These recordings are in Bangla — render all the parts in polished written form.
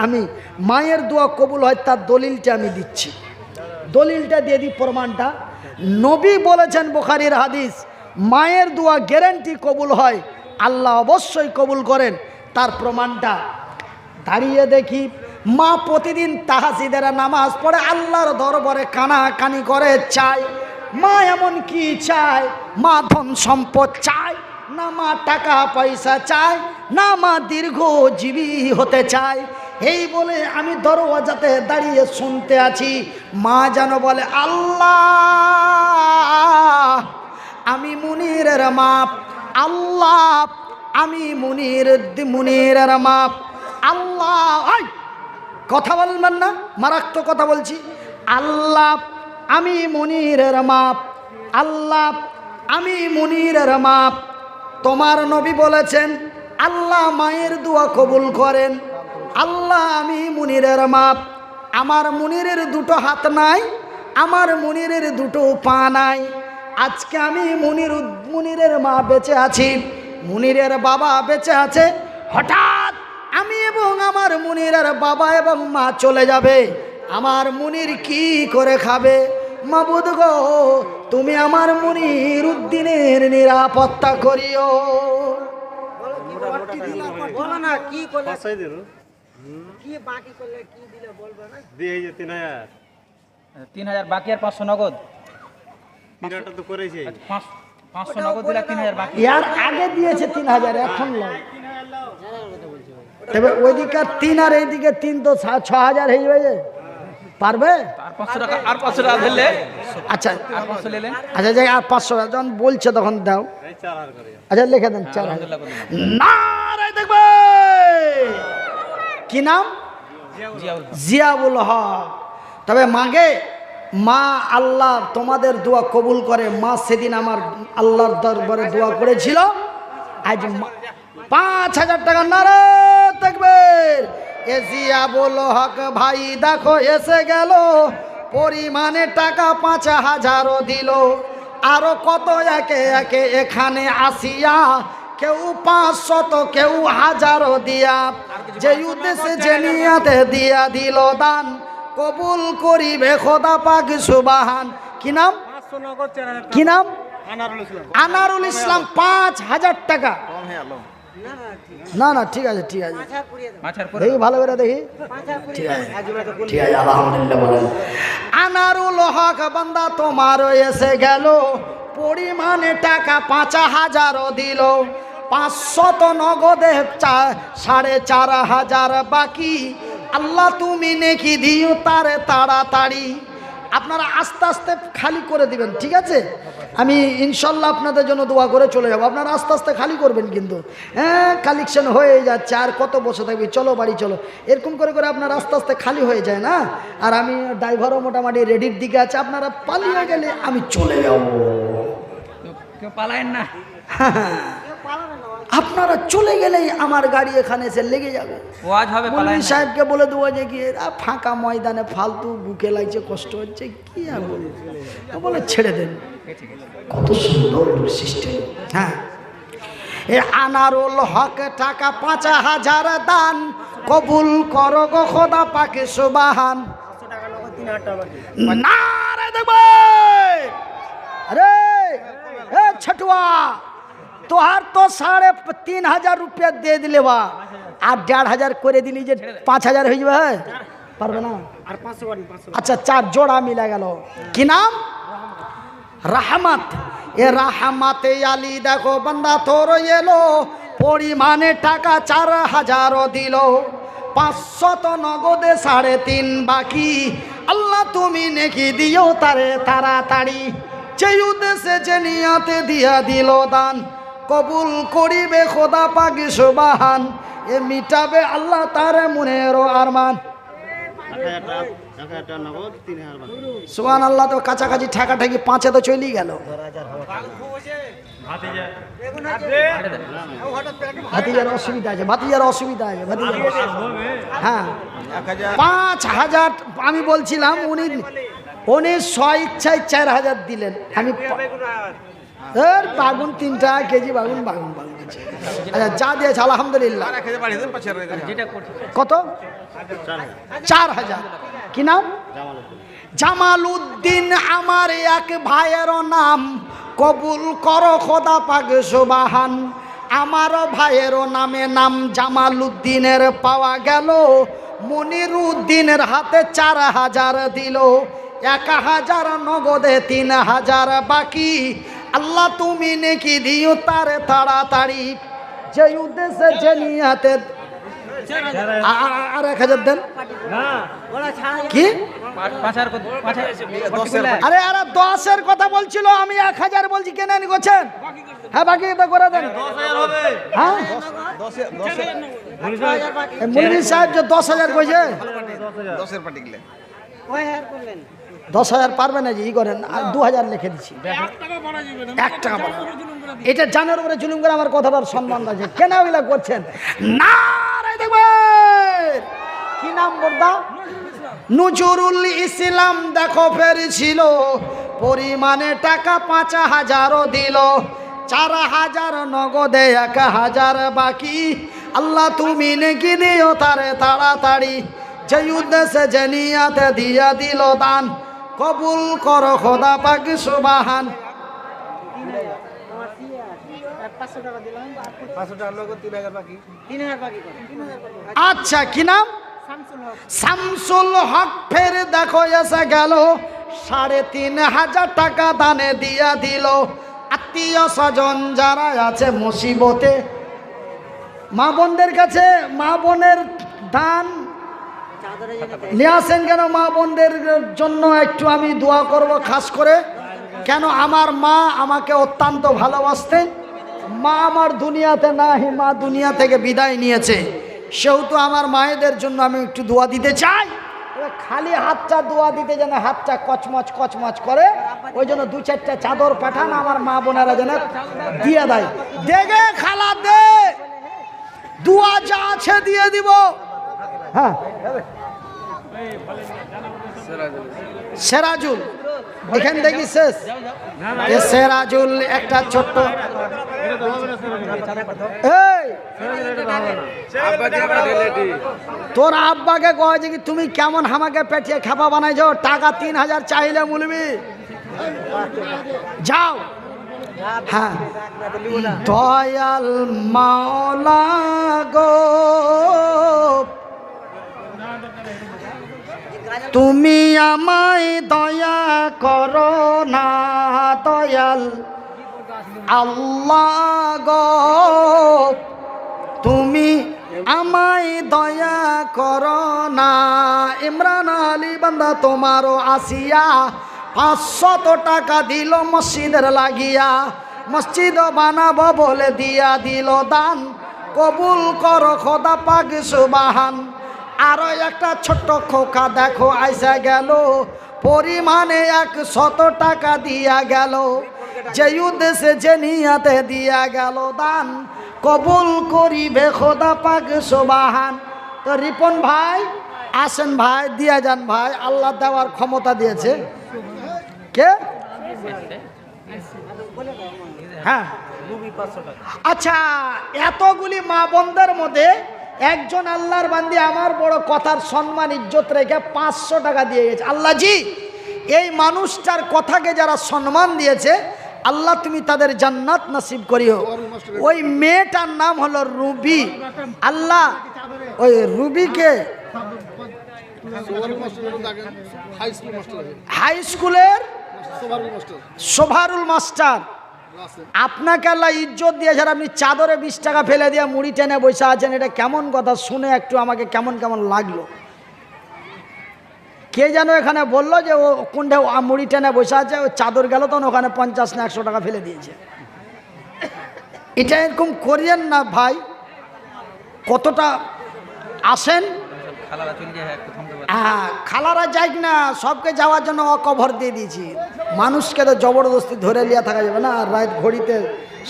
আমি মায়ের দোয়া কবুল হয় তার দলিলটা আমি দিচ্ছি, দলিলটা দিয়ে দিই, প্রমাণটা। নবী বলেছেন, বুখারীর হাদিস, মায়ের দোয়া গ্যারান্টি কবুল হয়, আল্লাহ অবশ্যই কবুল করেন। তার প্রমাণটা দাঁড়িয়ে দেখি। মা প্রতিদিন তাহাজ্জুদের নামাজ পড়ে আল্লাহর দরবারে কানাকানি করে চায়। মা এমন কি চায়? মা ধন সম্পদ চায় না, মা টাকা পয়সা চায় না, মা দীর্ঘজীবী হতে চায়। এই বলে আমি দরওয়াজাতে দাঁড়িয়ে শুনতে আছি, মা যেন বলে, আল্লাহ আমি মুনিরের মাপ, আল্লাহ আমি মুনিরের মাপ, আল্লাহ। কথা বলবেন না, মারাত্মক কথা বলছি। আল্লাহ আমি মুনিরের মাপ, আল্লাহ আমি মুনিরের মাপ। তোমার নবী বলেছেন, আল্লাহ মায়ের দোয়া কবুল করেন, আল্লাহ আমি মুনিরের মাপ। আমার মুনিরের দুটো হাত নাই, আমার মুনিরের দুটো পা নাই। আজকে আমি মুনিরের মা বেঁচে আছি, মুনিরের বাবা বেঁচে আছে। হঠাৎ আমি এবং আমার মুনিরের বাবা এবং মা চলে যাবে, আমার মুনির কি করে খাবে? মাবুদ গো, তুমি আমার মুনির উদ্দিনের নিরাপত্তা করিও। তিন হাজার বাকি আর 500 নগদ। 500 নগদ দিলে 3000 বাকি। ইয়ার আগে দিয়েছে 3000, এখন নয়। তবে ওইদিকে 3 আর এইদিকে 3 তো 6000 হয়ে যাবে, পারবে? আর 500 টাকা, আর 500 টাকা দিলে। আচ্ছা আর 500 নিলেন। আচ্ছা যাই, আর 500 যখন বলছে তখন দাও। আচ্ছা লিখে দেন 4000। নারে দেখবে কি নাম? জিয়াউল হক। তবে মাগে মা, আল্লাহ তোমাদের দোয়া কবুল করে। মা সেদিন আমার আল্লাহর দরবারে দোয়া করেছিল, আজ 5000 টাকা। নারে দেখবে এ জিয়াউল হক ভাই দেখো এসে গেল, পরিমাণে টাকা 5000ও দিল, আরো কত একে একে এখানে আসিয়া, কেউ 500 তো কেউ 1000ও দিয়া, যে উদ্দেশ্যে যে নিয়াতে দিয়া দিল দান, কবুল করিবে খোদা পাক সুবহান। কি নাম? কি নাম? আনারুল ইসলাম। 5000 টাকা। না না ঠিক আছে, ঠিক আছে, দেখি ভালো করে দেখি। ঠিক আছে, ঠিক আছে, আলহামদুলিল্লাহ বলেন। আনারুল হক বান্দা তোমার এসে গেল, পরিমাণে টাকা 5000ও দিল, 500 তো নগদে, 4500 বাকি। আল্লাহ তুমি নেকি দিও তারে তাড়াতাড়ি। আপনারা আস্তে আস্তে খালি করে দিবেন, ঠিক আছে? আমি ইনশাল্লাহ আপনাদের জন্য দোয়া করে চলে যাব। আপনারা আস্তে আস্তে খালি করবেন কিন্তু। হ্যাঁ, কালেকশন হয়ে যাচ্ছে, আর কত বসে থাকবে, চলো বাড়ি চলো, এরকম করে করে আপনারা আস্তে আস্তে খালি হয়ে যায় না। আর আমি ড্রাইভারও মোটামুটি রেডির দিকে আছে, আপনারা পালিয়ে গেলে আমি চলে যাব। কেউ পালায়েন না, আপনারা চলে গেলেই আমার গাড়ি এখানে এসে লেগে যাবে। ওয়াজ হবে, মৌলভী সাহেবকে বলে দেবো যে কি ফাঁকা ময়দানে ফালতু বুকে লাগছে, কষ্ট হচ্ছে, কি আর বলে ছেড়ে দেন। কত সুন্দর সিস্টেম। হ্যাঁ, এ আনারুল হক টাকা 5000 দান, কবুল করো গো খোদা পাকে সুবহান। নারে দেখবে, আরে এ ছটুয়া, তোহার তো 3500 रुपया दे दिले बा, আর 1500 করে দিলি যে 5000 হয়ে যাবে, পারবে না? আচ্ছা 4 জোড়া মিলে গেল। কি নাম? রহমত। এ রহমতে আলী দেখো বান্দা তোর এলো, পরিমাণে টাকা 4000ও দিল, 500 তো নগদে 3.5 বাকি। আল্লাহ তুমি নেকি দিও তারে তাড়াতাড়ি, যে উদ্দেশ্যে যে নিয়াতে দিয়া দিল দান, কবুল করিবে খোদা পাক সুবহান। এ মিটাবে আল্লাহ তার মনের আরমান। সুবহানাল্লাহ। তো কাছাকাছি ঠেকাঠেকি 5-এ তো চলেই গেল। ভাতিজার অসুবিধা আছে, ভাতিজার অসুবিধা আছে, ভাতিজার। হ্যাঁ 5000 আমি বলছিলাম, উনি স্বইচ্ছায় 4000 দিলেন। আমি বাগুন 3 টাকা কেজি, বাগুন বাগুন বাগুন আছে। আচ্ছা যা দিয়েছে আলহামদুলিল্লাহ। যেটা করছে কত? 4000। কি নাম? জামালউদ্দিন আমার এক ভাইয়ের নাম, কবুল করো খোদা পাক সুবহান। আমার ভাইয়ের নামে নাম জামালউদ্দিনের পাওয়া গেল, মনিরউদ্দিনের হাতে 4000 দিল, 1000 নগদে 3000 বাকি। আল্লাহ তুমি নেকি দিও তার তাড়াতাড়ি, যে উদ্দেশ্যে যে নিয়াতে। আর 1000 দেন। কি? 5,000 আরে আরে 10-এর কথা বলছিল, আমি 1000 বলছি। কেন নিচ্ছেন? হ্যাঁ বাকি তো করে দেন। হ্যাঁ মুন্নি সাহেব যে 10,000 কইছে, 10,000 পারবে না যে ই করেন, আর 2000 লিখে দিচ্ছি। 1 টাকা বাড়া। এটা জানের উপরে জুলুম করে আমার কথাটার সম্মান আছে। কেন এগুলা করছেন? না দেখবেন কি নাম বর্দা? নজরুল ইসলাম দেখো ফেরছিল, পরিমাণে টাকা 5000 দিল, 4000 নগদে 1000 বাকি। আল্লাহ তুমি নেকি দিও তারে তাড়াতাড়ি, যে উদ্দেশ্যে যে নিয়াতে দিয়া দিল দান, কবুল করো খোদা পাক সুবহান। আচ্ছা কি নাম? শামসুল হক ফের দেখো এসে গেল, 3500 টাকা দানে দিয়া দিল। আত্মীয় স্বজন যারা আছে মুসিবতে, মা বোনদের কাছে মা বোনের দান নিয়ে আসেন। কেন মা বোনদের জন্য একটু আমি দোয়া করব খাস করে। কেন? আমার মা আমাকে অত্যন্ত ভালোবাসতেন। মা আমার দুনিয়াতে নাই, মা দুনিয়া থেকে বিদায় নিয়েছে, সেহেতু আমার মায়েদের জন্য আমি একটু দোয়া দিতে চাই। খালি হাতটা দোয়া দিতে যেন হাতটা কচমচ কচমচ করে, ওই জন্য 2-4টা চাদর পাঠান, আমার মা বোনেরা যেন দিয়ে দেয়। দেখে খালা দে, দোয়া যা আছে দিয়ে দিব। হ্যাঁ সেরাজুল এখান থেকে শেষ। সেরাজুল একটা ছোট্ট, এই তোর আব্বাকে কয় যে কি তুমি কেমন আমাকে পেটিয়ে খেপা বানাইছ, টাকা 3000 চাইলে মুলবি যাও। হ্যাঁ দয়াল মাওলা গো তুমি আমায় দয়া করো না, দয়াল আল্লাহ গো তুমি আমায় দয়া করো না। ইমরান আলী বান্দা তোমারও আসিয়া 500 টাকা দিল মসজিদের লাগিয়া, মসজিদ বানাবো বলে দিয়া দিল দান, কবুল করো খোদা পাক সুবহান। আরো একটা ছোট্ট খোকা দেখো আইসা গেল, পরিমাণে 100 টাকা দিয়া গেল, যে উদ্দেশ্যে যে নিয়াতে দিয়া গেল দান, কবুল করিবে খোদা পাক সুবহান। তো রিপন ভাই আসেন ভাই, দিয়া যান ভাই, আল্লাহ দেওয়ার ক্ষমতা দিয়েছে। কে? হ্যাঁ আচ্ছা, এতগুলি মা বোনদের মধ্যে একজন আল্লাহর বান্দি আমার বড় কথার সম্মান ইজ্জত রেখে 500 টাকা দিয়ে গেছে। আল্লাহ জি এই মানুষটার কথাকে যারা সম্মান দিয়েছে, আল্লাহ তুমি তাদের জান্নাত নসিব করিও। ওই মেয়েটার নাম হলো রুবি। আল্লাহ ওই রুবিকে হাই স্কুলের সোভারুল মাস্টার, আপনাকে আল্লাহ ইজ্জত দিয়েছে, আপনি চাদরে 20 টাকা ফেলে দিয়ে মুড়ি টেনে বসে আছেন। এটা কেমন কথা? শুনে একটু আমাকে কেমন কেমন লাগলো। কে যেন এখানে বললো যে ও কোনটা মুড়ি টেনে বসে আছে, ও চাদর গেল তখন ওখানে 50 না 100 টাকা ফেলে দিয়েছে। এটা এরকম করিয়েন না ভাই। কতটা আসেন হ্যাঁ, খালারা যাই না, সবকে যাওয়ার জন্য কভার দিয়ে দিয়েছি। মানুষকে তো জবরদস্তি ধরে লিয়া থাকা যাবে না। আর রাত ঘড়িতে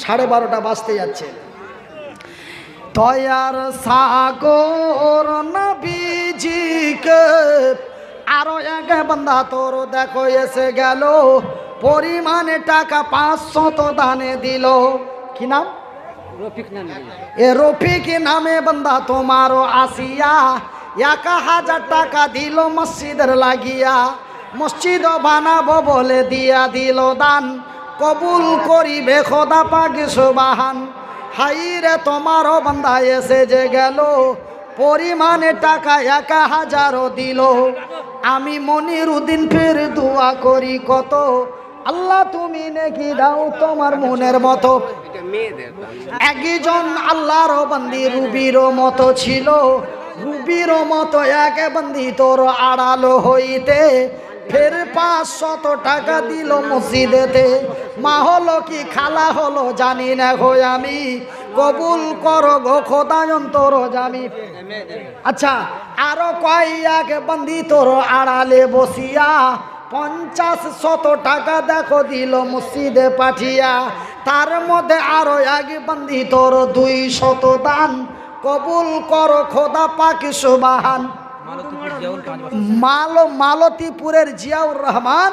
12:30 বাজতে যাচ্ছে। দয়ার সাগর নবীজিকে আরো এক বান্দা তোর দেখো এসে গেল, পরিমাণে টাকা 500 দানে দিল। কি নাম? এ রফিক নামে বান্দা তোমারও আসিয়া 1000 টাকা দিল মসজিদের লাগিয়া, মসজিদ বানাবো বলে দিয়া দিল দান, কবুল করিবে খোদা পাক সুবহান। হাই রে তোমারও বান্দা এসে যে গেল, পরিমাণে টাকা 1000 দিল। আমি মনিরুদ্দিন ফের দোয়া করি কত, আল্লাহ তুমি নাকি দাও তোমার মনের মতো। একজন আল্লাহর বান্দি রুবির মতো ছিল, রুবির মতো এক বান্দি তোর আড়ালো হইতে, ফের 500 টাকা দিল মসজিদেতে। মা হলো কি খালা হলো জানি না গো আমি, কবুল করো গো খোদা অন্তর জামি। আচ্ছা, আরো কয়েক বান্দি তোর আড়ালে বসিয়া, 50-100 টাকা দেখো দিল মসজিদে পাঠিয়া। তার মধ্যে আরো এক বান্দি তোর 200 দান, কবুল করো খোদা পাক সুবহান। মালতীপুরের জিয়াউর রহমান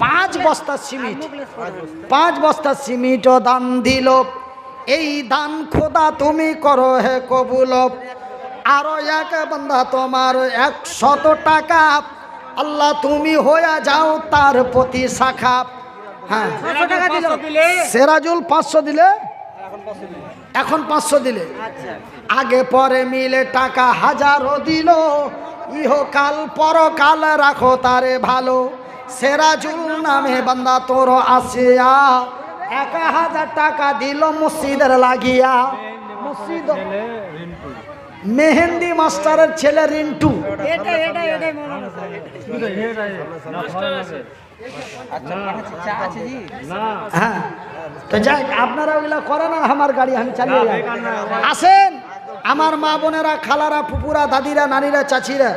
5 বস্তা সিমেন্ট, 5 বস্তা সিমেন্টও দান দিল। এই দান খোদা তুমি করো হে কবুল। আরো এক বান্দা তোমার 100 টাকা, আল্লাহ তুমি হয়ে যাও তার প্রতি শাখা। হ্যাঁ, সেরাজুল 500 দিলে, এখন 500 দিলে, আগে পরে মিলে টাকা 1000 দিল। ইহকাল পরকাল রাখো তারে ভালো, সেরাজুল নামে বান্দা তোর আসিয়া 1000 টাকা দিল মসজিদের লাগিয়া। মসজিদ মেহেন্দি মাস্টারের ছেলে রিন্টু, হ্যাঁ তো যাই, আপনারা ওগুলা করেন না, আমার গাড়ি আমি চালিয়ে যাই। আসেন আমার মা বোনেরা, খালারা, ফুপুরা, দাদিরা, নানিরা, চাচিরা,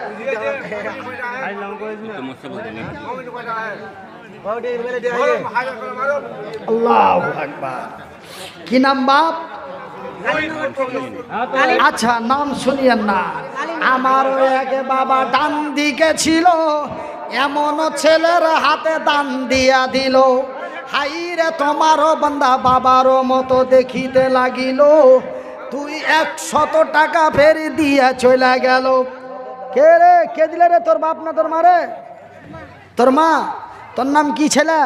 আল্লাহু আকবার। কি নাম বাপ? আচ্ছা, নাম শুনিয়েন না। আমার এক বাবা ডান দিকে ছিল, এমন ছেলের হাতে দান দিয়া দিল। হাই রে তোমারও বান্দা বাবারও মতো দেখিতে লাগিল, তুই 100 টাকা ফের দিয়া চলে গেল। কে রে, কে দিলে রে? তোর বাপ না তোর মারে? তোর মা। তোর নাম কি ছেলে?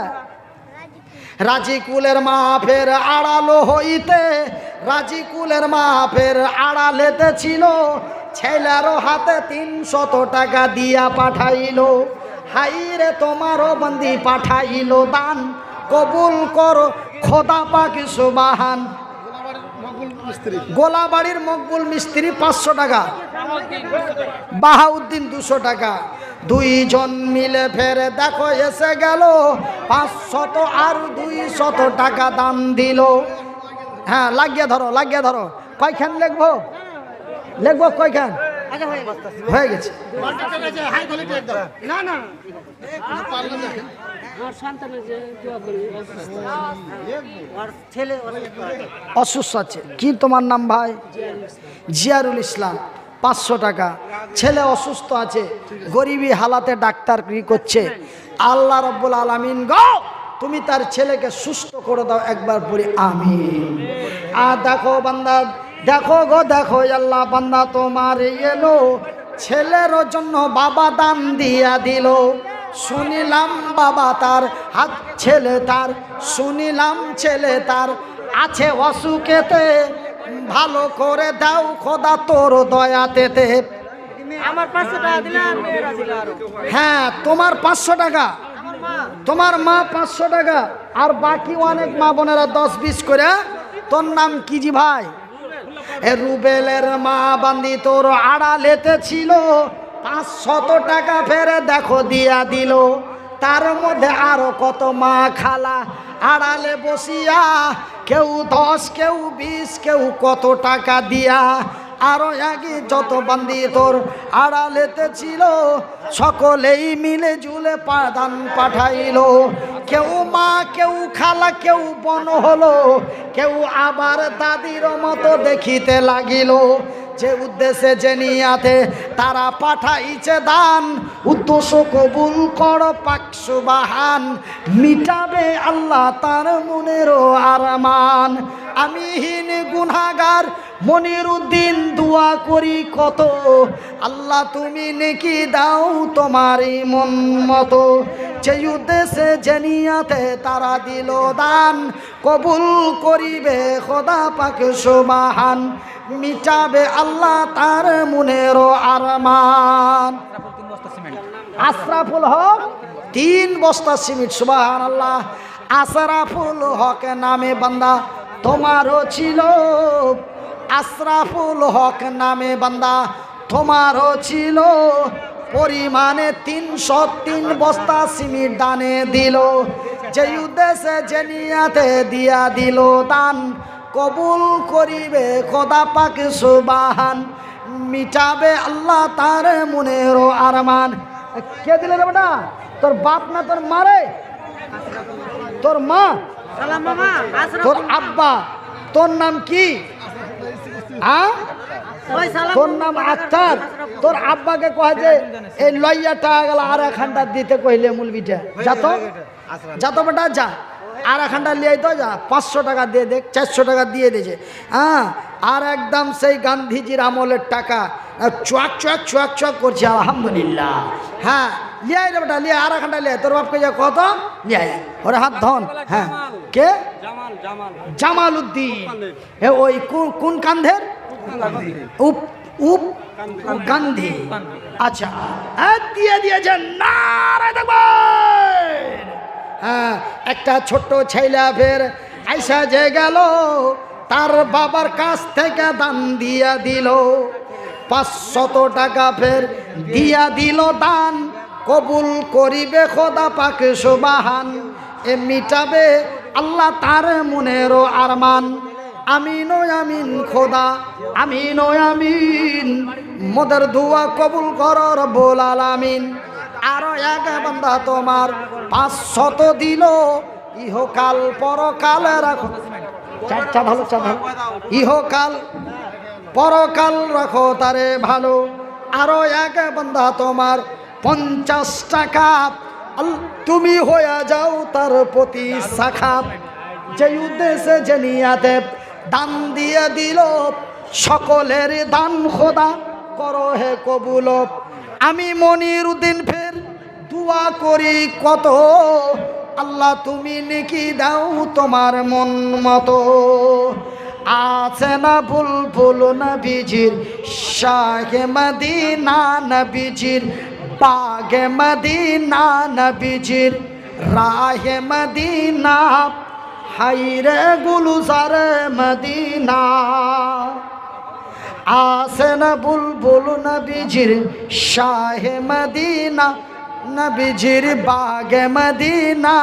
রাজিকুলের মা ফের আড়ালো হইতে, রাজিকুলের মা ফের আড়ালেতে ছিল, ছেলেরও হাতে 300 টাকা দিয়া পাঠাইল। হাই রে তোমারও বান্দি পাঠাইল দান, কবুল করো খোদা পাক সুবহান। গোলাবাড়ির মকবুল মিস্ত্রি 500 টাকা, বাহাউদ্দিন 200 টাকা, 2জন মিলে ফের দেখো এসে গেল 500 আর 200 টাকা দান দিল। হ্যাঁ, লাগিয়ে ধরো, লাগিয়ে ধরো। কয়খান লিখবো? লিখবো কয়খান? হয়ে গেছে। অসুস্থ আছে। কি তোমার নাম ভাই? জিয়ারুল ইসলাম, 500 টাকা। ছেলে অসুস্থ আছে, গরিবী হালাতে ডাক্তার কি করছে। আল্লাহ রাব্বুল আলামিন গো তুমি তার ছেলেকে সুস্থ করে দাও, একবার পড়ি আমিন। আর দেখো বান্দা, দেখো গো দেখো, আল্লাহ বান্দা তোমার এলো, ছেলের জন্য বাবা দান দিয়া দিল। শুনিলাম বাবা তার হাত, ছেলে তার, শুনিলাম ছেলে তার আছে অসুখেতে, ভালো করে দাও খোদা তোর দয়াতেতে। আমার 500 টাকা দিলাম। হ্যাঁ, তোমার 500 টাকা, তোমার মা 500 টাকা, আর বাকি অনেক মা বোনেরা 10-20 করে। তোর নাম কি জি ভাই? রুবেলের মা বান্দি তোর আড়ালেতে ছিল, 500 টাকা ফেরে দেখো দিয়া দিল। তার মধ্যে আরো কত মা খালা আড়ালে বসিয়া, কেউ 10, কেউ 20, কেউ কত টাকা দিয়া। আরো আগে যত বান্দি তোর আড়ালেতে ছিল, সকলেই মিলে জুলে দান পাঠাইল। কেউ মা, কেউ খালা, কেউ বোন হলো, কেউ আবার দাদির মতো দেখিতে লাগিল। যে উদ্দেশ্যে যে নিয়াতে তারা পাঠাইছে দান, উদ্দেশ্য কবুল কর পাক সুবহান, মিটাবে আল্লাহ তার মনেরও আরমান। আমি হীন গুনাহগার মনিরুদ্দিন দোয়া করি কত, আল্লাহ তুমি নেকি দাও তোমারই মন মতো। যে উদ্দেশ্যে যে নিয়াতে তারা দিল দান, কবুল করিবে খোদা পাক সুবহান, মিটাবে আল্লাহ তার মনেরও আরমান। আশরাফুল হক 3 বস্তা সিমেন্ট, সুবহানাল্লাহ। আশরাফুল হক নামে বান্দা তোমারও ছিল, আশরাফুল হক নামে বান্দা তোমারও ছিল, পরিমাণে 303 বস্তা সিমেন্ট দানে দিল। যে উদ্দেশ্যে যে নিয়াতে দিয়া দিল দান, কবুল করিবে খোদা পাক সুবহান, মিটাবে আল্লাহ তার মনেরও আরমান। কে দিলে রে বেটা? তোর বাপ না তোর মারে? তোর মা? সালাম মামা। তোর আব্বা? তোর নাম কি? ওই সালাম। তোর নাম আক্তার? তোর আব্বাকে কয় যে এই লইয়া টাকা গেল আর এখানটা দিতে কইলে মুলবিটা যা তো বেটা যা, আর এখানটা লিয়ে তো যা, 500 টাকা দিয়ে দেখ, 400 টাকা দিয়ে দিয়েছে। হ্যাঁ, আর একদম সেই গান্ধীজির আমলের টাকা চুয়াক চুয়াক চুয়াক চুয়াক করছে, আলহামদুলিল্লাহ। হ্যাঁ, লিয়াই রে বেটা, লিয়ে আর এখানটা লিয়ে। তোর বাপকে যা কত লিয়াই, ওরে হাত ধন। হ্যাঁ, কে? জামাল উদ্দিন। ওই কোন কান্ধের? উপ উপ গান্ধী। আচ্ছা, দিয়ে দিয়েছেন নারায় থাকবেন। হ্যাঁ, একটা ছোট্ট ছেলে ফের আইসা যে গেল, তার বাবার কাছ থেকে দান দিয়া দিল, 500 টাকা ফের দিয়া দিল দান, কবুল করিবে খোদা পাক সুবহান, এ মিটাবে আল্লাহ তার মনেরও আরমান। আমিন ও আমিন খোদা, আমিন ও আমিন, মোদের দোয়া কবুল কর রব্বুল আলামিন। আরো এক বান্দা তোমার 500 দিল, ইহকাল পরকাল রাখো, চার ভালো, ইহকাল পরকাল রাখো তারে ভালো। আরো এক বান্দা তোমার 50 টাকা, তুমি হয়ে যাও তার প্রতি শাখা। যে উদ্দেশ্যে যে নিয়াতে দান দিয়ে দিল, সকলের দান খোদা করো হে কবুল। আমি মনিরুদ্দিন ফের দোয়া করি কত, আল্লাহ তুমি নেকি দাও তোমার মন মতো। আছে না বুলবুল নবীজির শাহে মদিনা, নবীজির বাগে মদিনা, নবীজির রাহে মদিনা, হাইরে গুলজার মদিনা। আছে না বুলবুল নবীজির শাহে মদিনা, নবীজির বাগে মদিনা,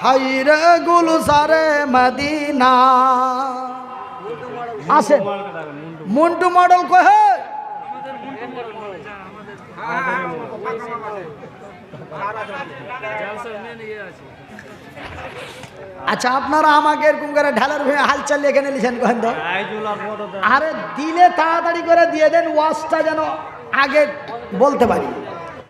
হাইরে গুলজার মদিনা। আসেন মন্টু মডেল কহে, আচ্ছা আপনারা আমাকে এরকম করে ঢালার হয়ে হাল চালিয়ে এখানে লিখেন কহেন তো। আরে দিলে তাড়াতাড়ি করে দিয়ে দেন, ওয়াজটা যেন আগে বলতে পারি।